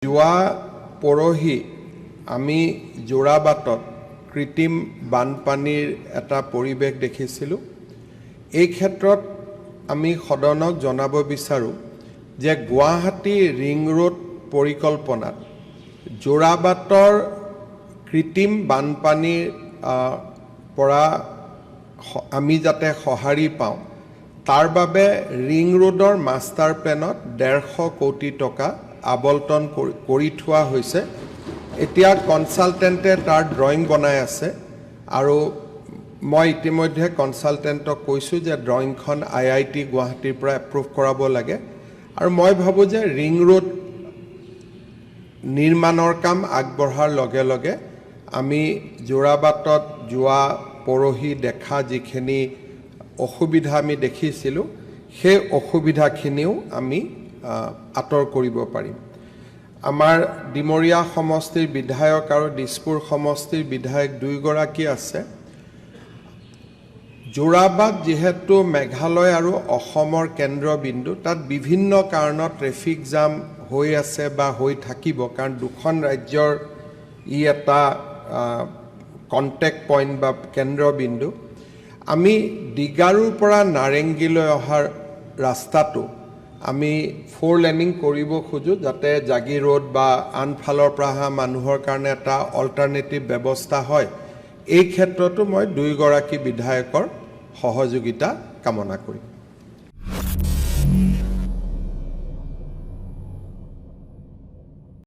যোৱা পৰহি আমি যোৰাবাটত কৃত্ৰিম বানপানীৰ এটা পৰিৱেশ দেখিছিলোঁ। এই ক্ষেত্ৰত আমি সদনক জনাব বিচাৰোঁ যে গুৱাহাটী ৰিং ৰোড পৰিকল্পনাত যোৰাবাটৰ কৃত্ৰিম বানপানীৰ পৰা আমি যাতে সঁহাৰি পাওঁ তাৰ বাবে ৰিং ৰোডৰ মাষ্টাৰ প্লেনত 150 কোটি টকা আবণ্টন কৰি থোৱা হৈছে। এতিয়া কনসালটেন্টে তাৰ ড্ৰয়িং বনাই আছে আৰু মই ইতিমধ্যে কনসালটেন্টক কৈছোঁ যে ড্ৰয়িংখন IIT গুৱাহাটীৰ পৰা এপ্ৰুভ কৰাব লাগে আৰু মই ভাবোঁ যে ৰিং ৰোড নিৰ্মাণৰ কাম আগবঢ়াৰ লগে লগে আমি যোৰাবাটত যোৱা পৰহি দেখা যিখিনি অসুবিধা আমি দেখিছিলোঁ সেই অসুবিধাখিনিও আমি আঁতৰ কৰিব পাৰিম। আমাৰ ডিমৰীয়া সমষ্টিৰ বিধায়ক আৰু দিছপুৰ সমষ্টিৰ বিধায়ক দুইগৰাকী আছে। যোৰাবাট যিহেতু মেঘালয় আৰু অসমৰ কেন্দ্ৰবিন্দু, তাত বিভিন্ন কাৰণত ট্ৰেফিক জাম হৈ আছে বা হৈ থাকিব, কাৰণ দুখন ৰাজ্যৰ ই এটা কণ্টেক্ট পইণ্ট বা কেন্দ্ৰবিন্দু। আমি ডিগাৰুৰ পৰা নাৰেংগীলৈ অহাৰ ৰাস্তাটো আমি 4 লেনিং কৰিব খোজোঁ, যাতে জাগি ৰোড বা আনফালৰ পৰা অহা মানুহৰ কাৰণে এটা অল্টাৰনেটিভ ব্যৱস্থা হয়। এই ক্ষেত্ৰতো মই দুইগৰাকী বিধায়কৰ সহযোগিতা কামনা কৰিম।